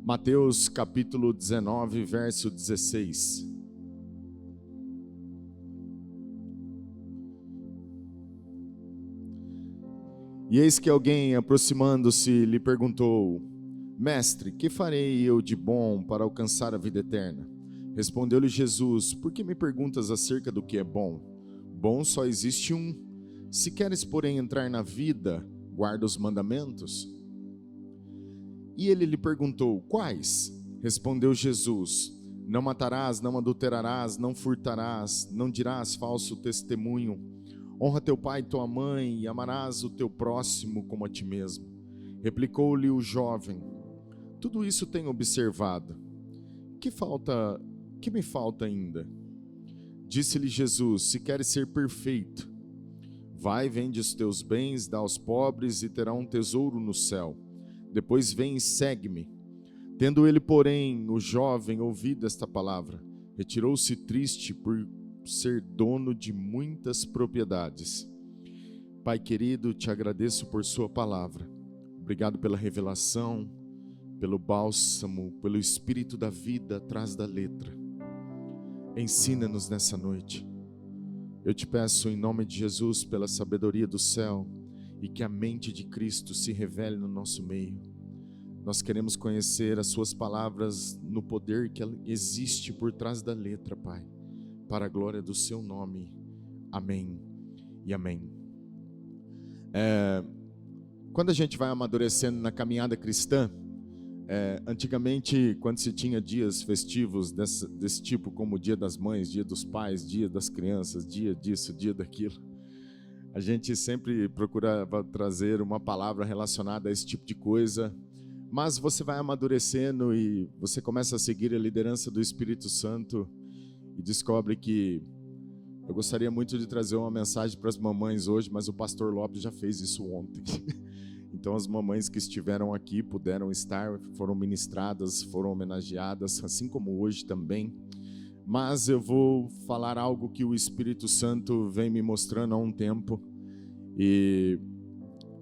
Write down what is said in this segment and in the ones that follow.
Mateus capítulo 19, verso 16. E eis que alguém, aproximando-se, lhe perguntou: Mestre, que farei eu de bom para alcançar a vida eterna? Respondeu-lhe Jesus: Por que me perguntas acerca do que é bom? Bom só existe um. Se queres, porém, entrar na vida, guarda os mandamentos. E ele lhe perguntou: Quais? Respondeu Jesus: Não matarás, não adulterarás, não furtarás, não dirás falso testemunho. Honra teu pai e tua mãe, e amarás o teu próximo como a ti mesmo. Replicou-lhe o jovem: Tudo isso tenho observado. Que me falta ainda? Disse-lhe Jesus: Se queres ser perfeito, vai, vende os teus bens, dá aos pobres, e terá um tesouro no céu. Depois vem e segue-me. Tendo ele, porém, o jovem, ouvido esta palavra, retirou-se triste por ser dono de muitas propriedades. Pai querido, te agradeço por sua palavra. Obrigado pela revelação, pelo bálsamo, pelo espírito da vida atrás da letra. Ensina-nos nessa noite. Eu te peço em nome de Jesus pela sabedoria do céu e que a mente de Cristo se revele no nosso meio. Nós queremos conhecer as suas palavras no poder que existe por trás da letra, Pai, para a glória do seu nome. Amém e amém. Quando a gente vai amadurecendo na caminhada cristã, antigamente, quando se tinha dias festivos desse tipo, como o Dia das Mães, Dia dos Pais, Dia das Crianças, dia disso, dia daquilo, a gente sempre procurava trazer uma palavra relacionada a esse tipo de coisa. Mas você vai amadurecendo e você começa a seguir a liderança do Espírito Santo e descobre que eu gostaria muito de trazer uma mensagem para as mamães hoje, mas o pastor Lopes já fez isso ontem. Então as mamães que estiveram aqui puderam estar, foram ministradas, foram homenageadas, assim como hoje também. Mas eu vou falar algo que o Espírito Santo vem me mostrando há um tempo, e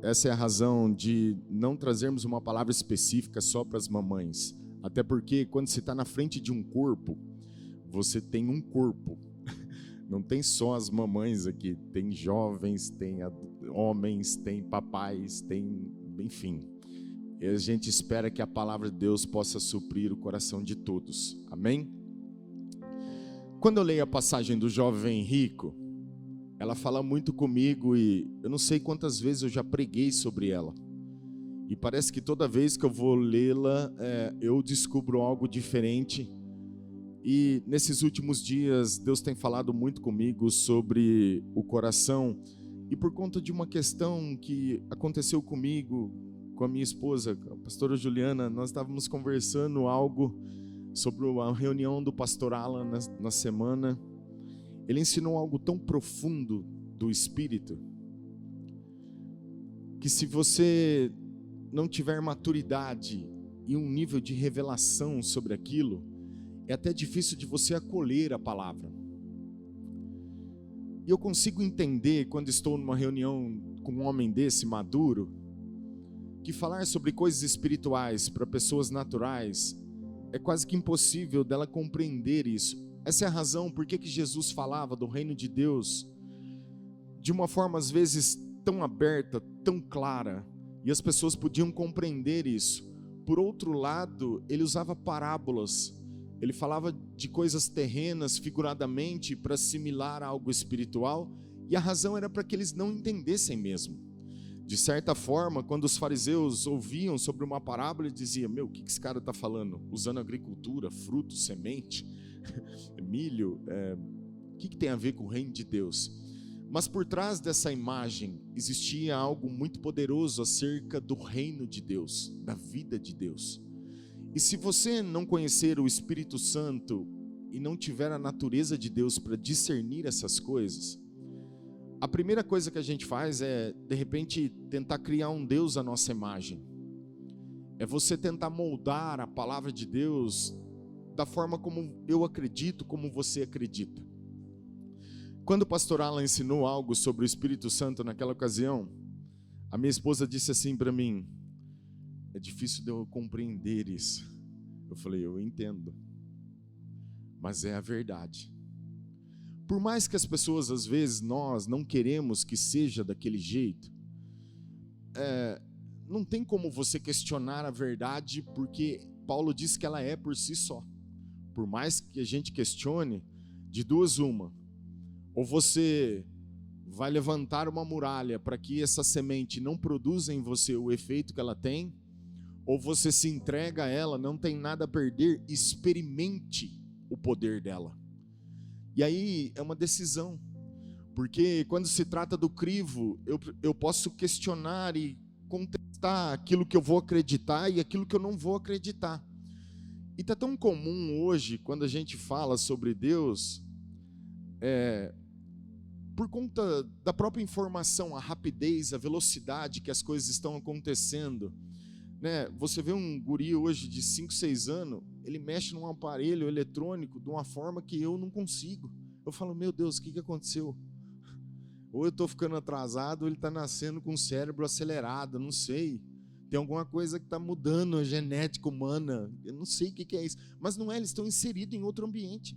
essa é a razão de não trazermos uma palavra específica só para as mamães. Até porque quando você está na frente de um corpo, você tem um corpo. Não tem só as mamães aqui, tem jovens, tem homens, tem papais, tem, enfim. E a gente espera que a palavra de Deus possa suprir o coração de todos. Amém? Quando eu leio a passagem do jovem rico, ela fala muito comigo e eu não sei quantas vezes eu já preguei sobre ela. E parece que toda vez que eu vou lê-la, eu descubro algo diferente. E nesses últimos dias, Deus tem falado muito comigo sobre o coração. E por conta de uma questão que aconteceu comigo, com a minha esposa, a pastora Juliana, nós estávamos conversando algo sobre a reunião do pastor Alan na semana. Ele ensinou algo tão profundo do Espírito, que se você não tiver maturidade e um nível de revelação sobre aquilo, é até difícil de você acolher a palavra. E eu consigo entender, quando estou numa reunião com um homem desse, maduro, que falar sobre coisas espirituais para pessoas naturais é quase que impossível dela compreender isso. Essa é a razão por que Jesus falava do reino de Deus de uma forma às vezes tão aberta, tão clara, e as pessoas podiam compreender isso. Por outro lado, ele usava parábolas, ele falava de coisas terrenas figuradamente para assimilar algo espiritual, e a razão era para que eles não entendessem mesmo. De certa forma, quando os fariseus ouviam sobre uma parábola, eles diziam: o que esse cara está falando? Usando agricultura, fruto, semente, milho, o que tem a ver com o reino de Deus? Mas por trás dessa imagem existia algo muito poderoso acerca do reino de Deus, da vida de Deus. E se você não conhecer o Espírito Santo e não tiver a natureza de Deus para discernir essas coisas, a primeira coisa que a gente faz é, de repente, tentar criar um Deus à nossa imagem. É você tentar moldar a palavra de Deus da forma como eu acredito, como você acredita. Quando o pastor Alan ensinou algo sobre o Espírito Santo naquela ocasião, a minha esposa disse assim para mim: é difícil de eu compreender isso. Eu falei, eu entendo, mas é a verdade. Por mais que as pessoas, às vezes, nós não queremos que seja daquele jeito, não tem como você questionar a verdade, porque Paulo diz que ela é por si só. Por mais que a gente questione, de duas uma, ou você vai levantar uma muralha para que essa semente não produza em você o efeito que ela tem, ou você se entrega a ela, não tem nada a perder, experimente o poder dela. E aí é uma decisão, porque quando se trata do crivo, eu posso questionar e contestar aquilo que eu vou acreditar e aquilo que eu não vou acreditar. E está tão comum hoje, quando a gente fala sobre Deus, por conta da própria informação, a rapidez, a velocidade que as coisas estão acontecendo, né? Você vê um guri hoje de 5, 6 anos, ele mexe num aparelho eletrônico de uma forma que eu não consigo. Eu falo, meu Deus, o que aconteceu? Ou eu estou ficando atrasado, ou ele está nascendo com o cérebro acelerado, não sei. Tem alguma coisa que está mudando a genética humana, eu não sei o que é isso. Mas não é, eles estão inseridos em outro ambiente.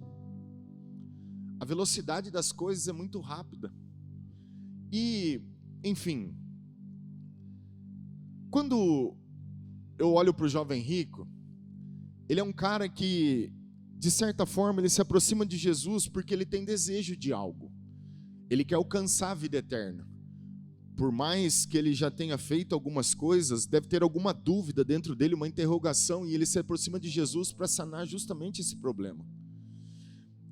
A velocidade das coisas é muito rápida. E, enfim, quando eu olho para o jovem rico, ele é um cara que, de certa forma, ele se aproxima de Jesus porque ele tem desejo de algo. Ele quer alcançar a vida eterna. Por mais que ele já tenha feito algumas coisas, deve ter alguma dúvida dentro dele, uma interrogação, e ele se aproxima de Jesus para sanar justamente esse problema.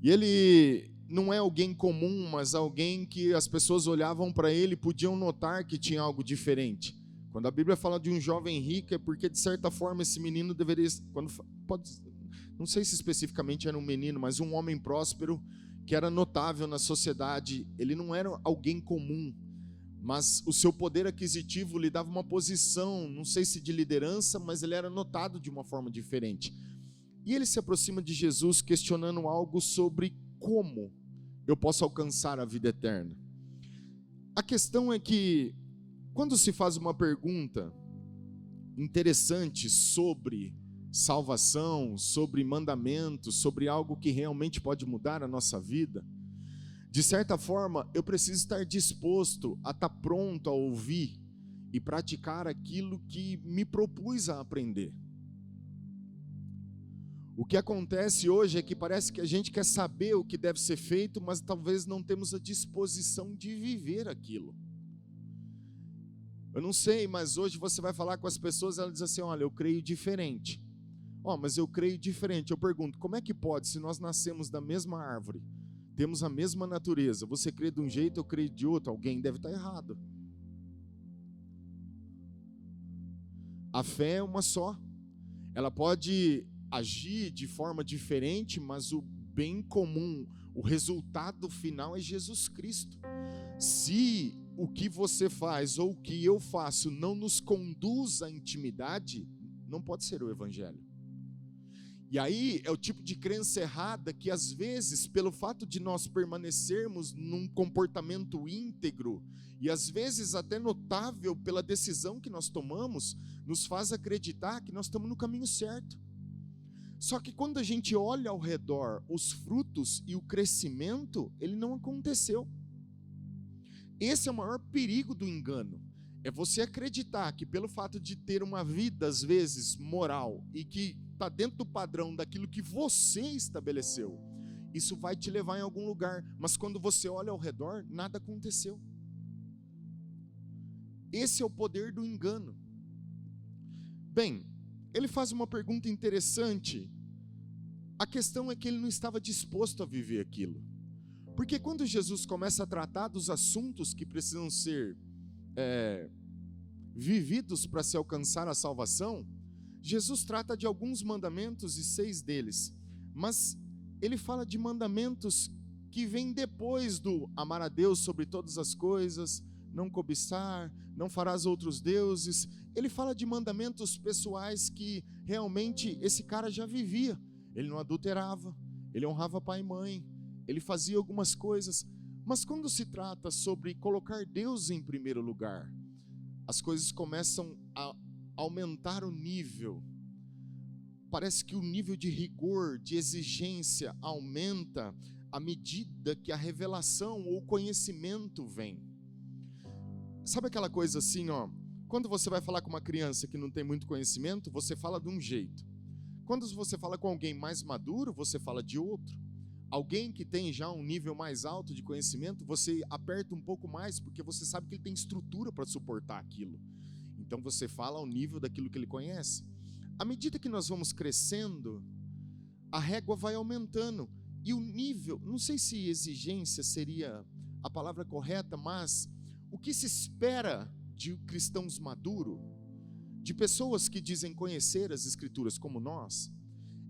E ele não é alguém comum, mas alguém que as pessoas olhavam para ele e podiam notar que tinha algo diferente. Quando a Bíblia fala de um jovem rico, é porque, de certa forma, esse menino deveria... não sei se especificamente era um menino, mas um homem próspero, que era notável na sociedade. Ele não era alguém comum, mas o seu poder aquisitivo lhe dava uma posição, não sei se de liderança, mas ele era notado de uma forma diferente. E ele se aproxima de Jesus questionando algo sobre como eu posso alcançar a vida eterna. A questão é que, quando se faz uma pergunta interessante sobre salvação, sobre mandamentos, sobre algo que realmente pode mudar a nossa vida, de certa forma, eu preciso estar disposto a estar pronto a ouvir e praticar aquilo que me propus a aprender. O que acontece hoje é que parece que a gente quer saber o que deve ser feito, mas talvez não temos a disposição de viver aquilo. Eu não sei, mas hoje você vai falar com as pessoas, elas dizem assim, olha, eu creio diferente. Mas eu creio diferente. Eu pergunto, como é que pode, se nós nascemos da mesma árvore, temos a mesma natureza, você crê de um jeito, eu creio de outro, alguém deve estar errado. A fé é uma só. Ela pode agir de forma diferente, mas o bem comum, o resultado final é Jesus Cristo. Se o que você faz ou o que eu faço não nos conduz à intimidade, não pode ser o evangelho. E aí é o tipo de crença errada que às vezes, pelo fato de nós permanecermos num comportamento íntegro, e às vezes até notável pela decisão que nós tomamos, nos faz acreditar que nós estamos no caminho certo. Só que quando a gente olha ao redor, os frutos e o crescimento, ele não aconteceu. Esse é o maior perigo do engano. É você acreditar que pelo fato de ter uma vida, às vezes, moral, e que está dentro do padrão daquilo que você estabeleceu, isso vai te levar em algum lugar, mas quando você olha ao redor, nada aconteceu. Esse é o poder do engano. Bem, ele faz uma pergunta interessante. A questão é que ele não estava disposto a viver aquilo. Porque quando Jesus começa a tratar dos assuntos que precisam ser vividos para se alcançar a salvação, Jesus trata de alguns mandamentos e 6 deles, mas ele fala de mandamentos que vêm depois do amar a Deus sobre todas as coisas, não cobiçar, não farás outros deuses. Ele fala de mandamentos pessoais que realmente esse cara já vivia. Ele não adulterava, ele honrava pai e mãe, ele fazia algumas coisas, mas quando se trata sobre colocar Deus em primeiro lugar, as coisas começam a aumentar o nível. parece que o nível de rigor, de exigência aumenta à medida que a revelação ou o conhecimento vem. Sabe aquela coisa assim, quando você vai falar com uma criança que não tem muito conhecimento, você fala de um jeito. Quando você fala com alguém mais maduro, você fala de outro. Alguém que tem já um nível mais alto de conhecimento, você aperta um pouco mais, porque você sabe que ele tem estrutura para suportar aquilo. Então você fala ao nível daquilo que ele conhece. À medida que nós vamos crescendo, a régua vai aumentando. E o nível, não sei se exigência seria a palavra correta, mas o que se espera de cristãos maduros, de pessoas que dizem conhecer as Escrituras como nós,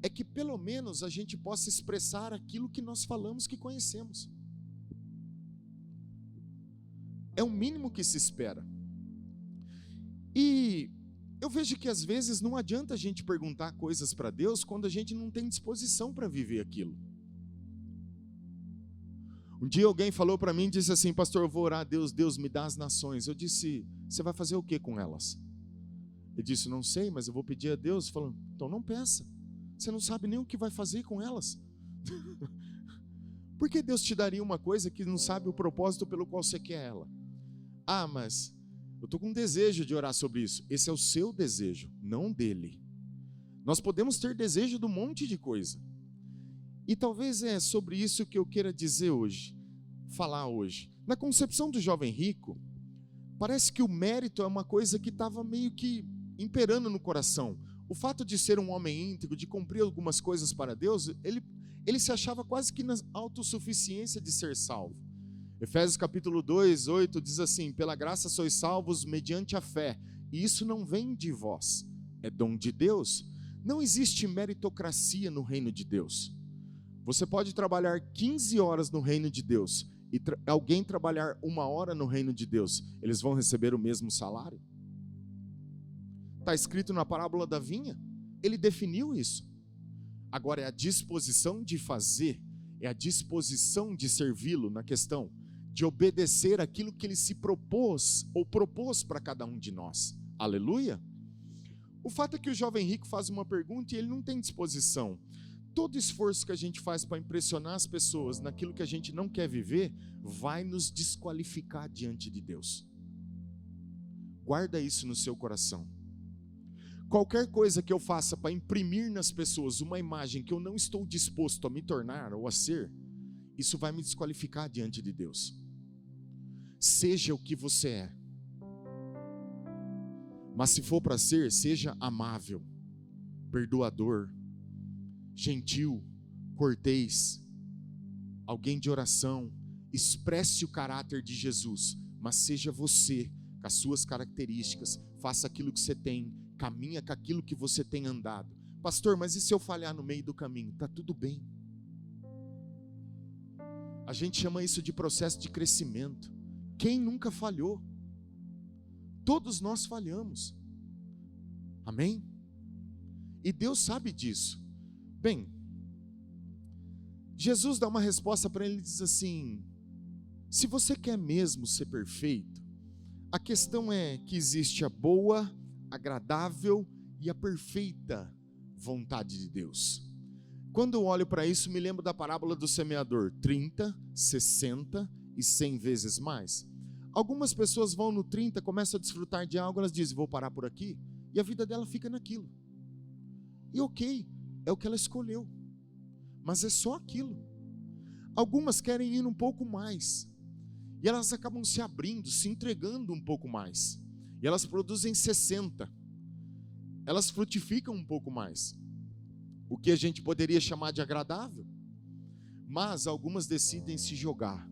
é que pelo menos a gente possa expressar aquilo que nós falamos que conhecemos. É o mínimo que se espera. E eu vejo que às vezes não adianta a gente perguntar coisas para Deus quando a gente não tem disposição para viver aquilo. Um dia alguém falou para mim, disse assim: pastor, eu vou orar a Deus, Deus me dá as nações. Eu disse: você vai fazer o que com elas? Ele disse: não sei, mas eu vou pedir a Deus. Falando: então não peça, você não sabe nem o que vai fazer com elas. Por que Deus te daria uma coisa que não sabe o propósito pelo qual você quer ela? Ah, mas eu estou com um desejo de orar sobre isso. Esse é o seu desejo, não dele. Nós podemos ter desejo de um monte de coisa. E talvez é sobre isso que eu queira dizer hoje, falar hoje. Na concepção do jovem rico, parece que o mérito é uma coisa que estava meio que imperando no coração. O fato de ser um homem íntegro, de cumprir algumas coisas para Deus, ele se achava quase que na autossuficiência de ser salvo. Efésios capítulo 2, 8 diz assim: pela graça sois salvos mediante a fé, e isso não vem de vós, é dom de Deus. Não existe meritocracia no reino de Deus. Você pode trabalhar 15 horas no reino de Deus e alguém trabalhar 1 hora no reino de Deus, eles vão receber o mesmo salário? Está escrito na parábola da vinha, ele definiu isso. Agora é a disposição de fazer, é a disposição de servi-lo na questão de obedecer aquilo que ele se propôs ou propôs para cada um de nós. Aleluia? O fato é que o jovem rico faz uma pergunta e ele não tem disposição. Todo esforço que a gente faz para impressionar as pessoas naquilo que a gente não quer viver, vai nos desqualificar diante de Deus. Guarda isso no seu coração. Qualquer coisa que eu faça para imprimir nas pessoas uma imagem que eu não estou disposto a me tornar ou a ser, isso vai me desqualificar diante de Deus. Seja o que você é. Mas se for para ser, seja amável, perdoador, gentil, cortês, alguém de oração. Expresse o caráter de Jesus, mas seja você, com as suas características. Faça aquilo que você tem, caminha com aquilo que você tem andado. Pastor, mas e se eu falhar no meio do caminho? Está tudo bem. A gente chama isso de processo de crescimento. Quem nunca falhou? Todos nós falhamos. Amém? E Deus sabe disso. Bem, Jesus dá uma resposta para ele e diz assim: se você quer mesmo ser perfeito, a questão é que existe a boa, agradável e a perfeita vontade de Deus. Quando eu olho para isso, me lembro da parábola do semeador: 30, 60 e 100 vezes mais. Algumas pessoas vão no 30, começam a desfrutar de algo, elas dizem: vou parar por aqui, e a vida dela fica naquilo. E ok, é o que ela escolheu, mas é só aquilo. Algumas querem ir um pouco mais, e elas acabam se abrindo, se entregando um pouco mais, e elas produzem 60, elas frutificam um pouco mais, o que a gente poderia chamar de agradável. Mas algumas decidem se jogar,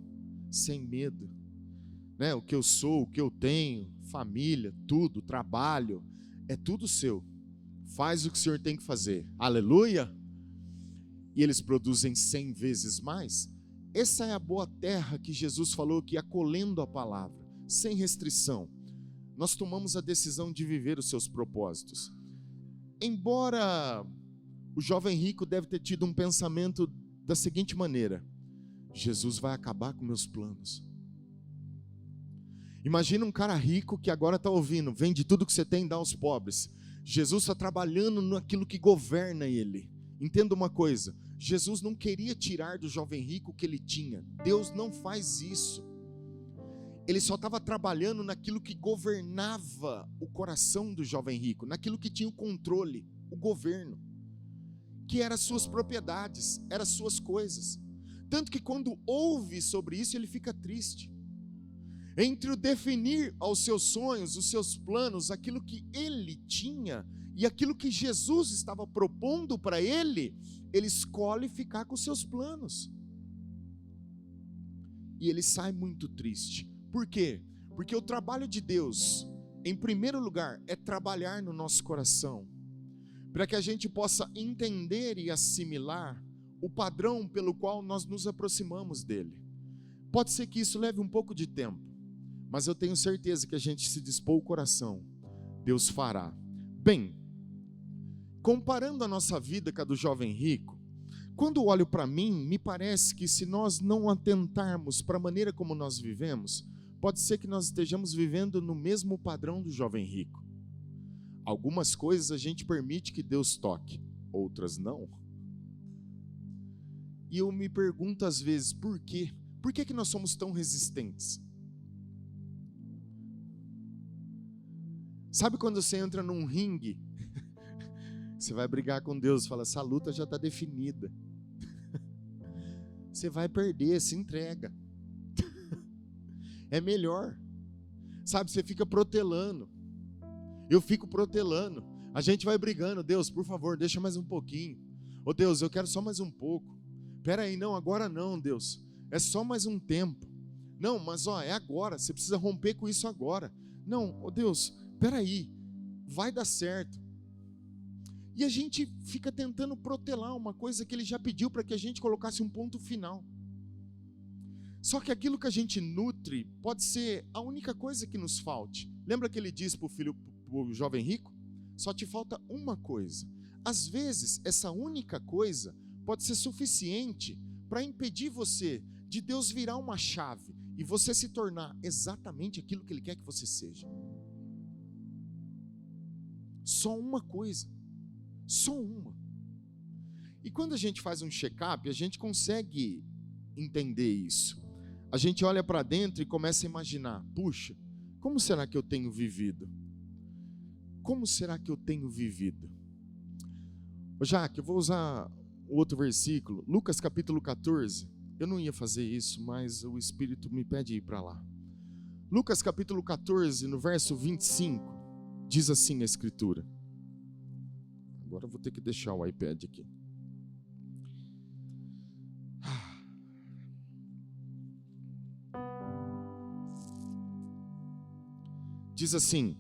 sem medo, né? O que eu sou, o que eu tenho, família, tudo, trabalho, é tudo seu. Faz o que o Senhor tem que fazer. Aleluia! E eles produzem 100 vezes mais. Essa é a boa terra que Jesus falou que, acolhendo a palavra, sem restrição, nós tomamos a decisão de viver os seus propósitos. Embora o jovem rico deve ter tido um pensamento da seguinte maneira: Jesus vai acabar com meus planos. Imagina um cara rico que agora está ouvindo: vende tudo que você tem e dá aos pobres. Jesus está trabalhando naquilo que governa ele. Entenda uma coisa, Jesus não queria tirar do jovem rico o que ele tinha. Deus não faz isso. Ele só estava trabalhando naquilo que governava o coração do jovem rico, naquilo que tinha o controle, o governo, que eram as suas propriedades, eram as suas coisas. Tanto que quando ouve sobre isso, ele fica triste. Entre o definir aos seus sonhos, os seus planos, aquilo que ele tinha e aquilo que Jesus estava propondo para ele, ele escolhe ficar com os seus planos. E ele sai muito triste. Por quê? Porque o trabalho de Deus, em primeiro lugar, é trabalhar no nosso coração, para que a gente possa entender e assimilar o padrão pelo qual nós nos aproximamos dele. Pode ser que isso leve um pouco de tempo, mas eu tenho certeza que a gente se dispor o coração, Deus fará. Bem, comparando a nossa vida com a do jovem rico, quando olho para mim, me parece que se nós não atentarmos para a maneira como nós vivemos, pode ser que nós estejamos vivendo no mesmo padrão do jovem rico. Algumas coisas a gente permite que Deus toque, outras não. E eu me pergunto às vezes, por quê? Por que nós somos tão resistentes? Sabe quando você entra num ringue, você vai brigar com Deus, fala, essa luta já está definida. Você vai perder, se entrega. É melhor. Sabe, você fica protelando. Eu fico protelando. A gente vai brigando, Deus, por favor, deixa mais um pouquinho. Ô Deus, eu quero só mais um pouco. Espera aí, não, agora não, Deus. É só mais um tempo. Não, mas é agora, você precisa romper com isso agora. Não, ô Deus, espera aí, vai dar certo. E a gente fica tentando protelar uma coisa que ele já pediu para que a gente colocasse um ponto final. Só que aquilo que a gente nutre pode ser a única coisa que nos falte. Lembra que ele disse para o jovem rico? Só te falta uma coisa. Às vezes, essa única coisa pode ser suficiente para impedir você de Deus virar uma chave e você se tornar exatamente aquilo que Ele quer que você seja. Só uma coisa. Só uma. E quando a gente faz um check-up, a gente consegue entender isso. A gente olha para dentro e começa a imaginar, puxa, como será que eu tenho vivido? Como será que eu tenho vivido? Jaque, eu vou usar o outro versículo, Lucas capítulo 14. Eu não ia fazer isso, mas o Espírito me pede ir para lá. Lucas capítulo 14, no verso 25, diz assim a Escritura. Agora eu vou ter que deixar o iPad aqui. Diz assim: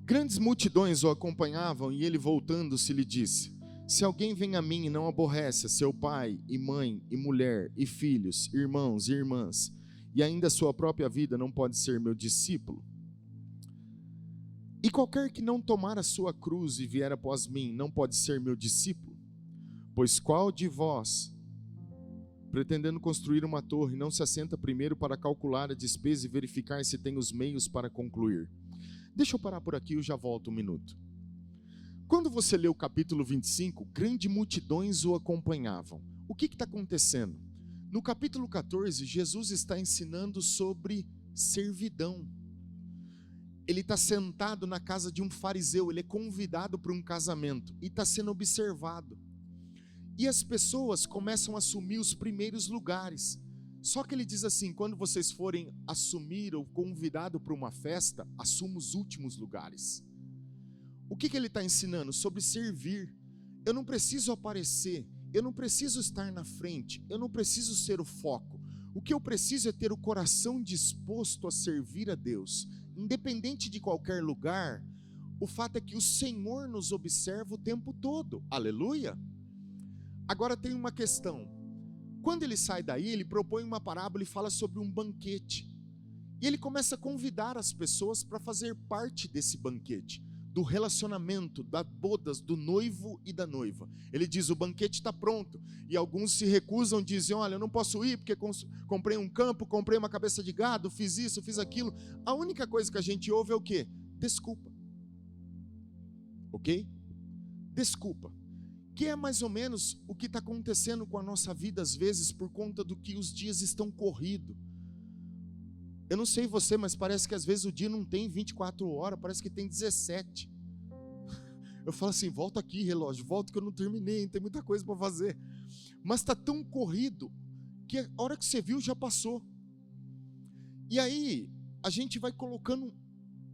grandes multidões o acompanhavam e ele voltando-se lhe disse: se alguém vem a mim e não aborrece a seu pai e mãe e mulher e filhos, irmãos e irmãs, e ainda a sua própria vida, não pode ser meu discípulo. E qualquer que não tomar a sua cruz e vier após mim, não pode ser meu discípulo. Pois qual de vós, pretendendo construir uma torre, não se assenta primeiro para calcular a despesa e verificar se tem os meios para concluir? Deixa eu parar por aqui, eu já volto um minuto. Quando você lê o capítulo 25, grandes multidões o acompanhavam. O que está acontecendo? No capítulo 14, Jesus está ensinando sobre servidão. Ele está sentado na casa de um fariseu, ele é convidado para um casamento e está sendo observado. E as pessoas começam a assumir os primeiros lugares. Só que ele diz assim, quando vocês forem assumir ou convidado para uma festa, assuma os últimos lugares. O que ele está ensinando? Sobre servir. Eu não preciso aparecer, eu não preciso estar na frente, eu não preciso ser o foco. O que eu preciso é ter o coração disposto a servir a Deus. Independente de qualquer lugar, o fato é que o Senhor nos observa o tempo todo. Aleluia! Agora tem uma questão. Quando ele sai daí, ele propõe uma parábola e fala sobre um banquete. E ele começa a convidar as pessoas para fazer parte desse banquete, do relacionamento, das bodas, do noivo e da noiva. Ele diz, o banquete está pronto. E alguns se recusam, dizem, olha, eu não posso ir porque comprei um campo, comprei uma cabeça de gado, fiz isso, fiz aquilo. A única coisa que a gente ouve é o quê? Desculpa. ok? Desculpa. Que é mais ou menos o que está acontecendo com a nossa vida às vezes por conta do que os dias estão corridos. Eu não sei você, mas parece que às vezes o dia não tem 24 horas, parece que tem 17. Eu falo assim, volta aqui relógio, volta que eu não terminei, tem muita coisa para fazer. Mas está tão corrido que a hora que você viu já passou. E aí a gente vai colocando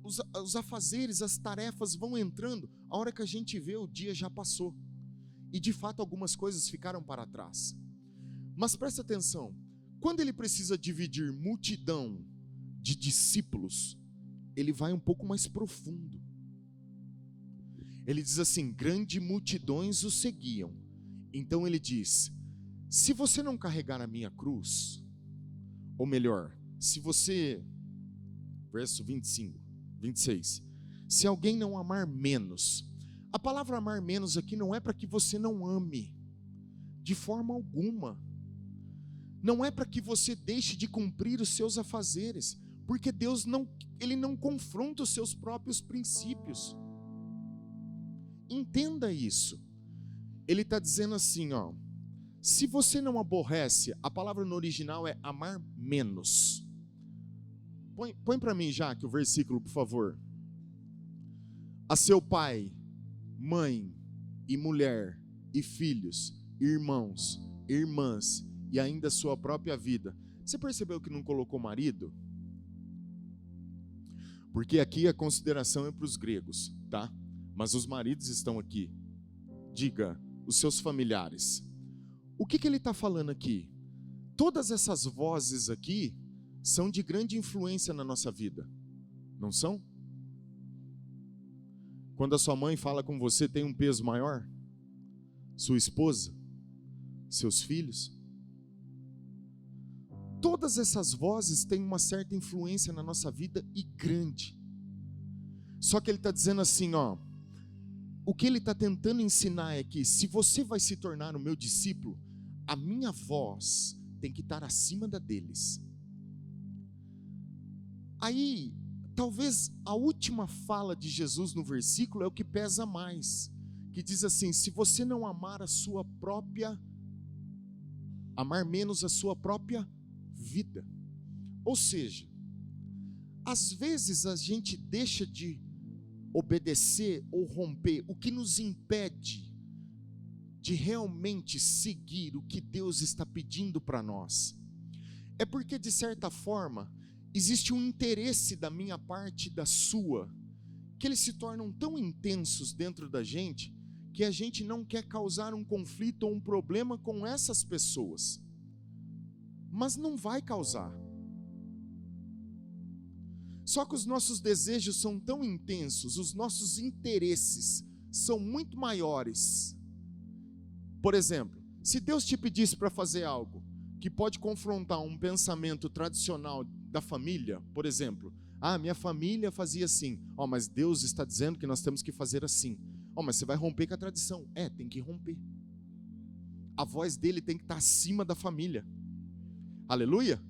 os afazeres, as tarefas vão entrando, a hora que a gente vê o dia já passou. E de fato algumas coisas ficaram para trás. Mas presta atenção, quando ele precisa dividir multidão de discípulos, ele vai um pouco mais profundo. Ele diz assim, grandes multidões o seguiam. Então ele diz, se você não carregar a minha cruz, ou melhor, se você, verso 25, 26, se alguém não amar menos, a palavra amar menos aqui não é para que você não ame, de forma alguma. Não é para que você deixe de cumprir os seus afazeres, porque Deus ele não confronta os seus próprios princípios. Entenda isso. Ele está dizendo assim, ó, se você não aborrece, a palavra no original é amar menos. Põe para mim já que o versículo, por favor. A seu pai, mãe e mulher e filhos, irmãos, irmãs e ainda sua própria vida. Você percebeu que não colocou marido? Porque aqui a consideração é para os gregos, tá? Mas os maridos estão aqui. Diga, os seus familiares. O que ele está falando aqui? Todas essas vozes aqui são de grande influência na nossa vida, não são? Quando a sua mãe fala com você, tem um peso maior? Sua esposa? Seus filhos? Todas essas vozes têm uma certa influência na nossa vida e grande. Só que ele está dizendo assim, ó, o que ele está tentando ensinar é que se você vai se tornar o meu discípulo, a minha voz tem que estar acima da deles. Aí, talvez a última fala de Jesus no versículo é o que pesa mais, que diz assim, se você não amar amar menos a sua própria vida. Ou seja, às vezes a gente deixa de obedecer ou romper, o que nos impede de realmente seguir o que Deus está pedindo para nós, é porque de certa forma, existe um interesse da minha parte e da sua, que eles se tornam tão intensos dentro da gente, que a gente não quer causar um conflito ou um problema com essas pessoas, mas não vai causar. Só que os nossos desejos são tão intensos, os nossos interesses são muito maiores. Por exemplo, se Deus te pedisse para fazer algo que pode confrontar um pensamento tradicional da família, por exemplo, minha família fazia assim, mas Deus está dizendo que nós temos que fazer assim. Mas você vai romper com a tradição. Tem que romper. A voz dele tem que estar acima da família. Aleluia?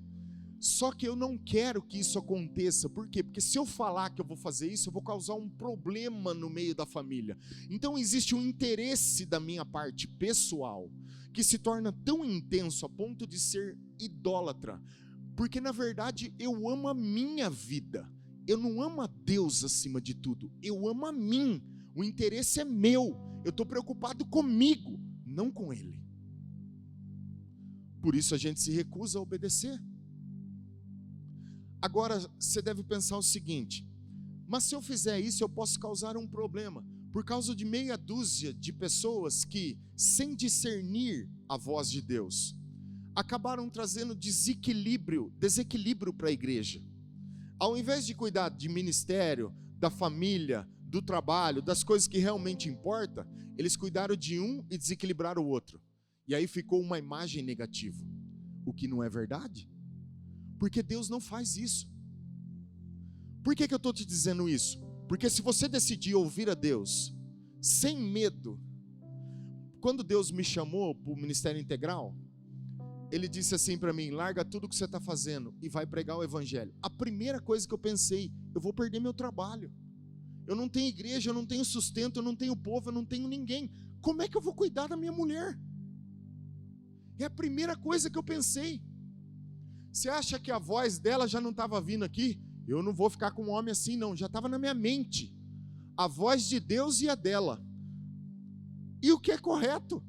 Só que eu não quero que isso aconteça. Por quê? Porque se eu falar que eu vou fazer isso, eu vou causar um problema no meio da família. Então existe um interesse da minha parte pessoal, que se torna tão intenso a ponto de ser idólatra. Porque na verdade eu amo a minha vida. Eu não amo a Deus acima de tudo. Eu amo a mim. O interesse é meu. Eu estou preocupado comigo, não com Ele. Por isso a gente se recusa a obedecer. Agora, você deve pensar o seguinte, mas se eu fizer isso, eu posso causar um problema, por causa de meia dúzia de pessoas que, sem discernir a voz de Deus, acabaram trazendo desequilíbrio para a igreja. Ao invés de cuidar de ministério, da família, do trabalho, das coisas que realmente importam, eles cuidaram de um e desequilibraram o outro. E aí ficou uma imagem negativa, o que não é verdade. Porque Deus não faz isso. Por que eu estou te dizendo isso? Porque se você decidir ouvir a Deus, sem medo, quando Deus me chamou para o Ministério Integral, Ele disse assim para mim, larga tudo que você está fazendo e vai pregar o Evangelho. A primeira coisa que eu pensei, eu vou perder meu trabalho, eu não tenho igreja, eu não tenho sustento, eu não tenho povo, eu não tenho ninguém. Como é que eu vou cuidar da minha mulher? É a primeira coisa que eu pensei. Você acha que a voz dela já não estava vindo aqui? Eu não vou ficar com um homem assim não, já estava na minha mente. A voz de Deus e a dela. E o que é correto?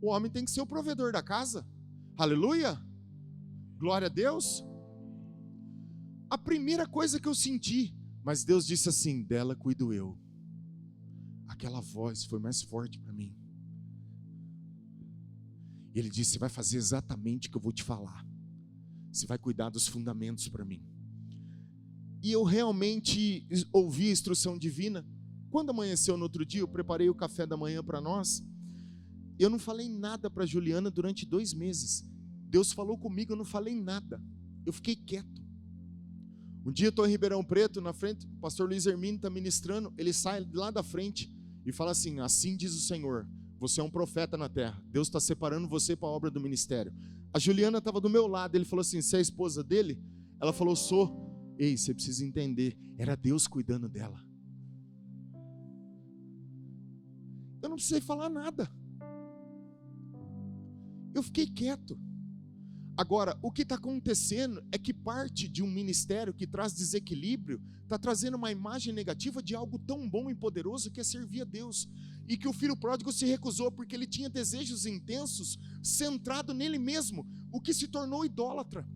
O homem tem que ser o provedor da casa. Aleluia! Glória a Deus! A primeira coisa que eu senti, mas Deus disse assim, dela cuido eu. Aquela voz foi mais forte para mim. Ele disse, você vai fazer exatamente o que eu vou te falar. Você vai cuidar dos fundamentos para mim. E eu realmente ouvi a instrução divina. Quando amanheceu no outro dia, eu preparei o café da manhã para nós. Eu não falei nada para Juliana durante 2 meses. Deus falou comigo, eu não falei nada. Eu fiquei quieto. Um dia eu estou em Ribeirão Preto, na frente, o pastor Luiz Hermínio está ministrando, ele sai lá da frente e fala assim, assim diz o Senhor, você é um profeta na terra, Deus está separando você para a obra do ministério. A Juliana estava do meu lado, ele falou assim, você é a esposa dele? Ela falou, sou. Ei, você precisa entender, era Deus cuidando dela. Eu não precisei falar nada. Eu fiquei quieto. Agora, o que está acontecendo é que parte de um ministério que traz desequilíbrio está trazendo uma imagem negativa de algo tão bom e poderoso que é servir a Deus. E que o filho pródigo se recusou porque ele tinha desejos intensos centrado nele mesmo, o que se tornou idólatra.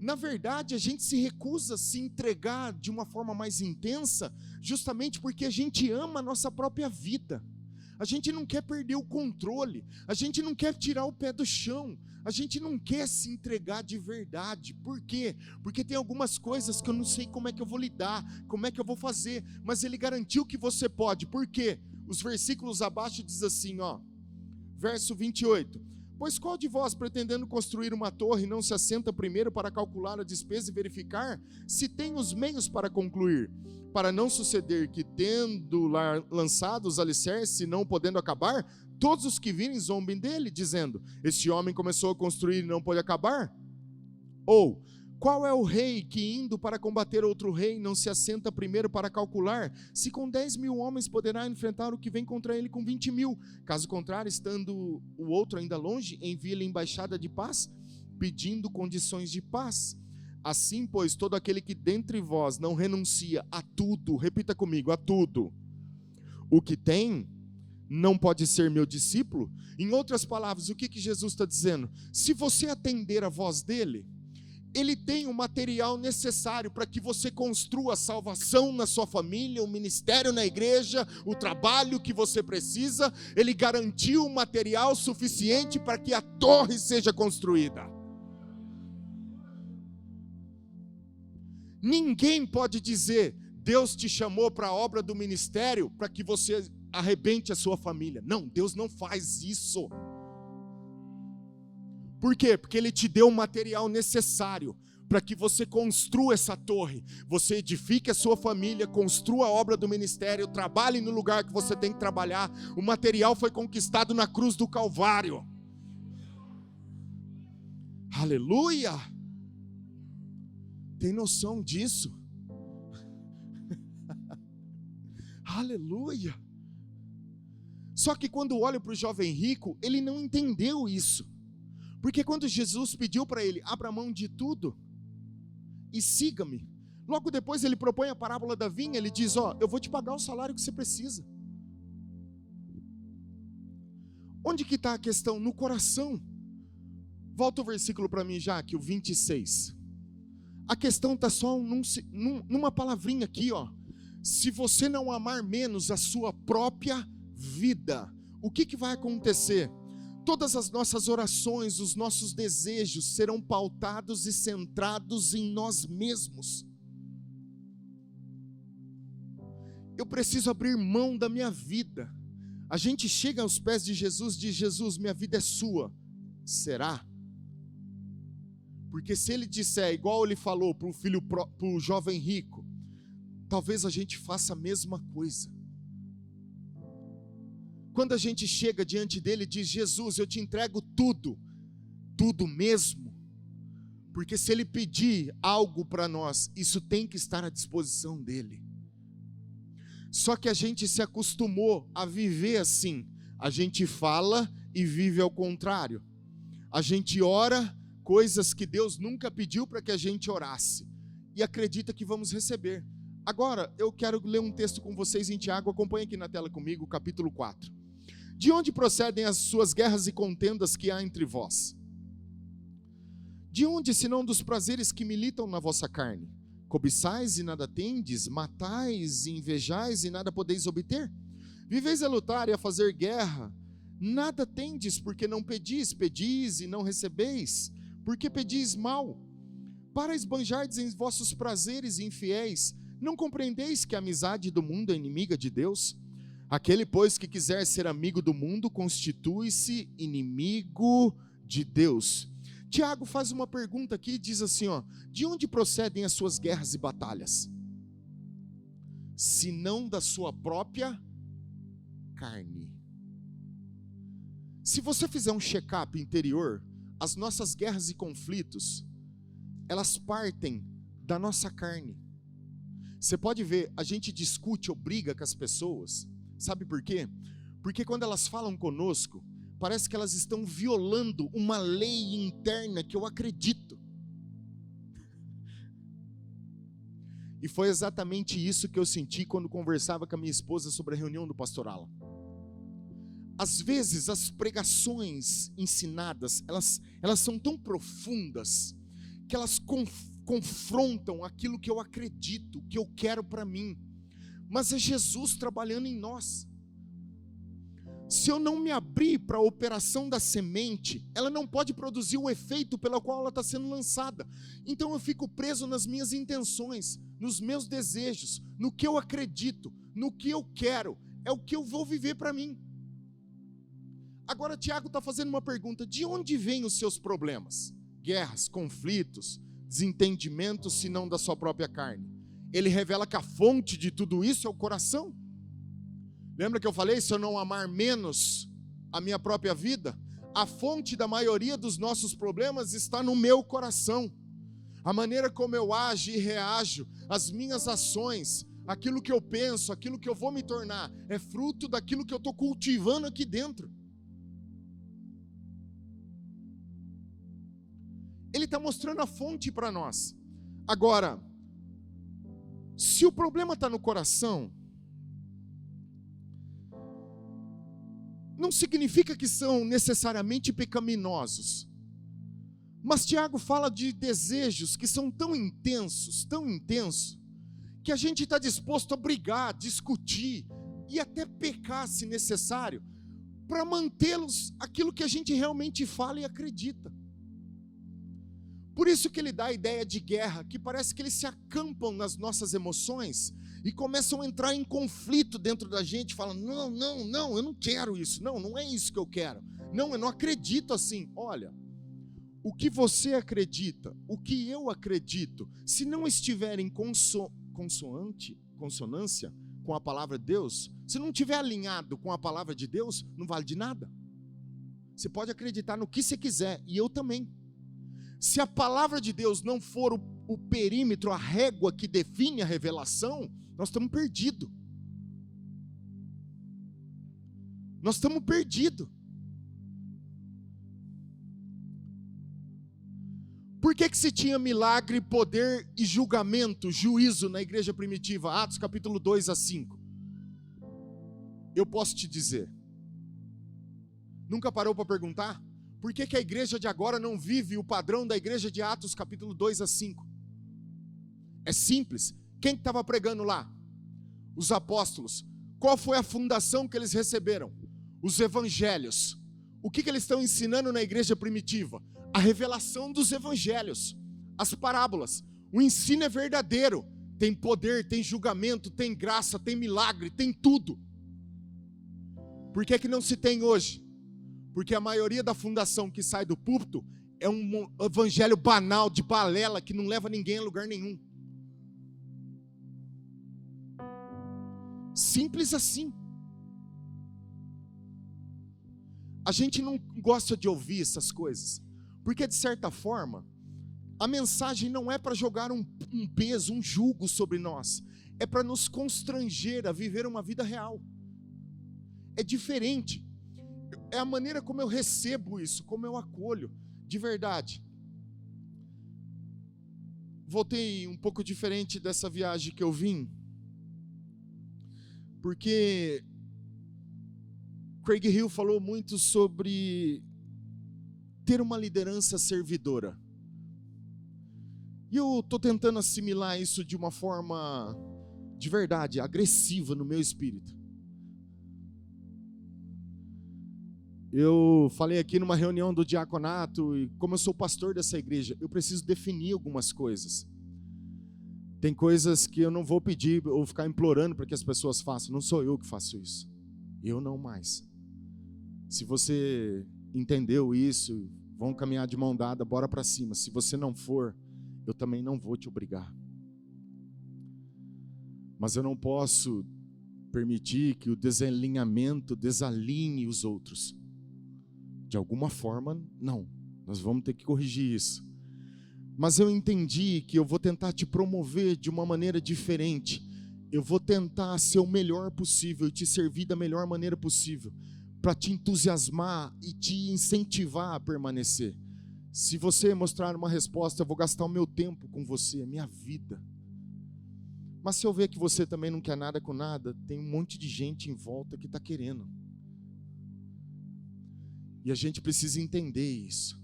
Na verdade, a gente se recusa a se entregar de uma forma mais intensa, justamente porque a gente ama a nossa própria vida. A gente não quer perder o controle, a gente não quer tirar o pé do chão, a gente não quer se entregar de verdade. Por quê? Porque tem algumas coisas que eu não sei como é que eu vou lidar, como é que eu vou fazer, mas Ele garantiu que você pode. Por quê? Os versículos abaixo diz assim, ó, verso 28. Pois qual de vós, pretendendo construir uma torre, não se assenta primeiro para calcular a despesa e verificar se tem os meios para concluir? Para não suceder que, tendo lançado os alicerces e não podendo acabar, todos os que virem zombem dele, dizendo, este homem começou a construir e não pode acabar? Ou, qual é o rei que, indo para combater outro rei, não se assenta primeiro para calcular se com 10.000 homens poderá enfrentar o que vem contra ele com 20.000? Caso contrário, estando o outro ainda longe, envia-lhe embaixada de paz, pedindo condições de paz. Assim, pois, todo aquele que dentre vós não renuncia a tudo, repita comigo, a tudo, o que tem, não pode ser meu discípulo. Em outras palavras, o que Jesus está dizendo? Se você atender a voz dele, ele tem o material necessário para que você construa a salvação na sua família, o ministério na igreja, o trabalho que você precisa. Ele garantiu o material suficiente para que a torre seja construída. Ninguém pode dizer, Deus te chamou para a obra do ministério para que você arrebente a sua família. Não, Deus não faz isso. Por quê? Porque Ele te deu o material necessário para que você construa essa torre, você edifique a sua família, construa a obra do ministério, trabalhe no lugar que você tem que trabalhar. O material foi conquistado na cruz do Calvário. Aleluia! Tem noção disso? Aleluia! Só que quando olho para o jovem rico, ele não entendeu isso. Porque quando Jesus pediu para ele, abra mão de tudo e siga-me. Logo depois ele propõe a parábola da vinha, ele diz, ó, eu vou te pagar o salário que você precisa. Onde que está a questão? No coração. Volta o versículo para mim já, aqui, o 26. A questão está só numa palavrinha aqui, ó. Se você não amar menos a sua própria vida, o que vai acontecer? Todas as nossas orações, os nossos desejos serão pautados e centrados em nós mesmos. Eu preciso abrir mão da minha vida. A gente chega aos pés de Jesus e diz, Jesus, minha vida é sua. Será? Porque se ele disser, igual ele falou para o jovem rico, talvez a gente faça a mesma coisa. Quando a gente chega diante dele e diz, Jesus, eu te entrego tudo, tudo mesmo. Porque se Ele pedir algo para nós, isso tem que estar à disposição dEle. Só que a gente se acostumou a viver assim. A gente fala e vive ao contrário. A gente ora coisas que Deus nunca pediu para que a gente orasse. E acredita que vamos receber. Agora, eu quero ler um texto com vocês em Tiago. Acompanhe aqui na tela comigo, capítulo 4. De onde procedem as suas guerras e contendas que há entre vós? De onde, senão dos prazeres que militam na vossa carne? Cobiçais e nada tendes, matais e invejais e nada podeis obter? Viveis a lutar e a fazer guerra, nada tendes porque não pedis, pedis e não recebeis, porque pedis mal. Para esbanjardes em vossos prazeres infiéis, não compreendeis que a amizade do mundo é inimiga de Deus? Aquele, pois, que quiser ser amigo do mundo, constitui-se inimigo de Deus. Tiago faz uma pergunta aqui e diz assim, de onde procedem as suas guerras e batalhas? Se não da sua própria carne. Se você fizer um check-up interior, as nossas guerras e conflitos, elas partem da nossa carne. Você pode ver, a gente discute ou briga com as pessoas, sabe por quê? Porque quando elas falam conosco, parece que elas estão violando uma lei interna que eu acredito. E foi exatamente isso que eu senti quando conversava com a minha esposa sobre a reunião do Pastor Alan. Às vezes as pregações ensinadas, elas são tão profundas, que elas confrontam aquilo que eu acredito, que eu quero para mim. Mas é Jesus trabalhando em nós. Se eu não me abrir para a operação da semente, ela não pode produzir o efeito pelo qual ela está sendo lançada. Então eu fico preso nas minhas intenções, nos meus desejos, no que eu acredito, no que eu quero, é o que eu vou viver para mim. Agora Tiago está fazendo uma pergunta, de onde vêm os seus problemas? Guerras, conflitos, desentendimentos, se não da sua própria carne. Ele revela que a fonte de tudo isso é o coração. Lembra que eu falei, se eu não amar menos a minha própria vida, a fonte da maioria dos nossos problemas está no meu coração. A maneira como eu ajo e reajo, as minhas ações, aquilo que eu penso, aquilo que eu vou me tornar, é fruto daquilo que eu estou cultivando aqui dentro. Ele está mostrando a fonte para nós. Agora, se o problema está no coração, não significa que são necessariamente pecaminosos. Mas Tiago fala de desejos que são tão intensos, que a gente está disposto a brigar, discutir e até pecar se necessário, para mantê-los aquilo que a gente realmente fala e acredita. Por isso que ele dá a ideia de guerra, que parece que eles se acampam nas nossas emoções e começam a entrar em conflito dentro da gente, falam, não, eu não quero isso, não é isso que eu quero, não, eu não acredito assim. Olha, o que você acredita, o que eu acredito, se não estiver em consonância com a palavra de Deus, se não estiver alinhado com a palavra de Deus, não vale de nada. Você pode acreditar no que você quiser, e eu também. Se a palavra de Deus não for o perímetro, a régua que define a revelação, nós estamos perdidos. Nós estamos perdidos. Por que se tinha milagre, poder e julgamento, juízo na igreja primitiva? Atos capítulo 2 a 5. Eu posso te dizer. Nunca parou para perguntar? Por que a igreja de agora não vive o padrão da igreja de Atos capítulo 2 a 5? É simples. Quem estava pregando lá? Os apóstolos. Qual foi a fundação que eles receberam? Os evangelhos. O que eles estão ensinando na igreja primitiva? A revelação dos evangelhos, as parábolas. O ensino é verdadeiro. Tem poder, tem julgamento, tem graça, tem milagre, tem tudo. Por que não se tem hoje? Porque a maioria da fundação que sai do púlpito é um evangelho banal, de balela, que não leva ninguém a lugar nenhum. Simples assim. A gente não gosta de ouvir essas coisas, porque de certa forma, A mensagem não é para jogar um peso, um jugo sobre nós. É para nos constranger a viver uma vida real. É diferente. É a maneira como eu recebo isso, como eu acolho, de verdade. Voltei um pouco diferente dessa viagem que eu vim, porque Craig Hill falou muito sobre ter uma liderança servidora. E eu estou tentando assimilar isso de uma forma, de verdade, agressiva no meu espírito. Eu falei aqui numa reunião do diaconato, e como eu sou pastor dessa igreja, eu preciso definir algumas coisas. Tem coisas que eu não vou pedir ou ficar implorando para que as pessoas façam. Não sou eu que faço isso. Eu não mais. Se você entendeu isso, vamos caminhar de mão dada, bora para cima. Se você não for, eu também não vou te obrigar. Mas eu não posso permitir que o desalinhamento desalinhe os outros. De alguma forma, não. Nós vamos ter que corrigir isso. Mas eu entendi que eu vou tentar te promover de uma maneira diferente. Eu vou tentar ser o melhor possível e te servir da melhor maneira possível, para te entusiasmar e te incentivar a permanecer. Se você mostrar uma resposta, eu vou gastar o meu tempo com você, a minha vida. Mas se eu ver que você também não quer nada com nada, tem um monte de gente em volta que está querendo. E a gente precisa entender isso.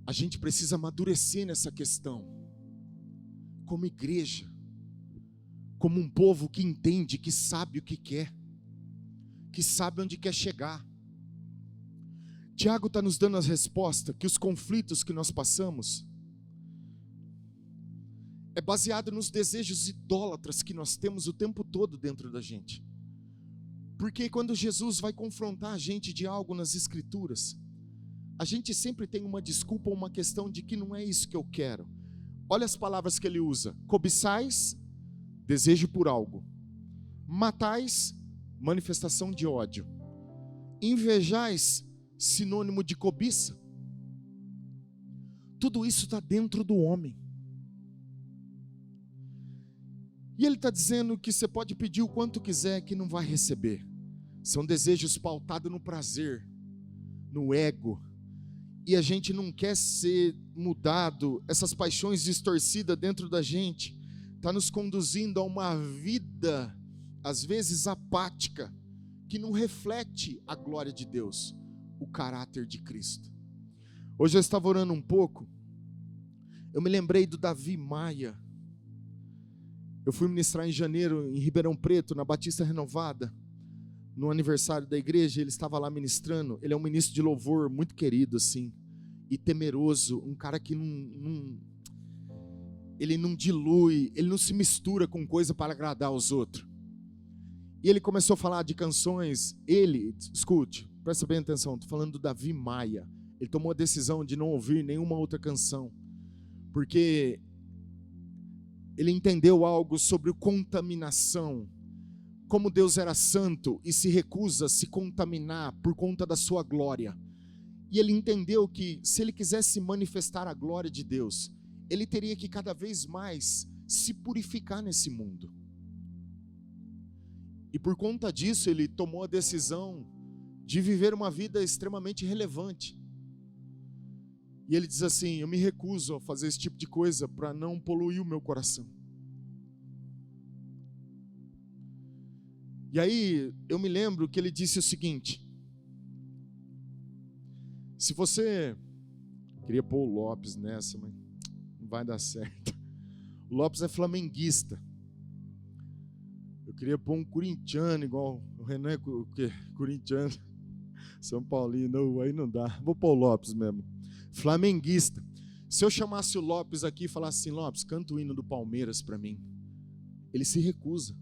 A gente precisa amadurecer nessa questão. Como igreja. Como um povo que entende, que sabe o que quer. Que sabe onde quer chegar. Tiago está nos dando a resposta que os conflitos que nós passamos é baseado nos desejos idólatras que nós temos o tempo todo dentro da gente. Porque quando Jesus vai confrontar a gente de algo nas Escrituras, a gente sempre tem uma desculpa ou uma questão de que não é isso que eu quero. Olha as palavras que ele usa: cobiçais, desejo por algo; matais, manifestação de ódio; invejais, sinônimo de cobiça. Tudo isso está dentro do homem. E ele está dizendo que você pode pedir o quanto quiser que não vai receber. São desejos pautados no prazer, no ego. E a gente não quer ser mudado. Essas paixões distorcidas dentro da gente está nos conduzindo a uma vida, às vezes apática, que não reflete a glória de Deus, o caráter de Cristo. Hoje eu estava orando um pouco, eu me lembrei do Davi Maia. Eu fui ministrar em janeiro em Ribeirão Preto, na Batista Renovada, no aniversário da igreja. Ele estava lá ministrando. Ele é um ministro de louvor muito querido assim, e temeroso, um cara que ele não dilui, ele não se mistura com coisa para agradar os outros. E ele começou a falar de canções. Escute, presta bem atenção, estou falando do Davi Maia. Ele tomou a decisão de não ouvir nenhuma outra canção, porque ele entendeu algo sobre contaminação, como Deus era santo e se recusa a se contaminar por conta da sua glória. E ele entendeu que se ele quisesse manifestar a glória de Deus, ele teria que cada vez mais se purificar nesse mundo. E por conta disso ele tomou a decisão de viver uma vida extremamente relevante. E ele diz assim: eu me recuso a fazer esse tipo de coisa para não poluir o meu coração. E aí eu me lembro que ele disse o seguinte: se você... Queria pôr o Lopes nessa, mas não vai dar certo. O Lopes é flamenguista. Eu queria pôr um corintiano igual o Renan, corintiano, São Paulino, aí não dá. Vou pôr o Lopes mesmo. Flamenguista. Se eu chamasse o Lopes aqui e falasse assim: Lopes, canta o hino do Palmeiras para mim, ele se recusa.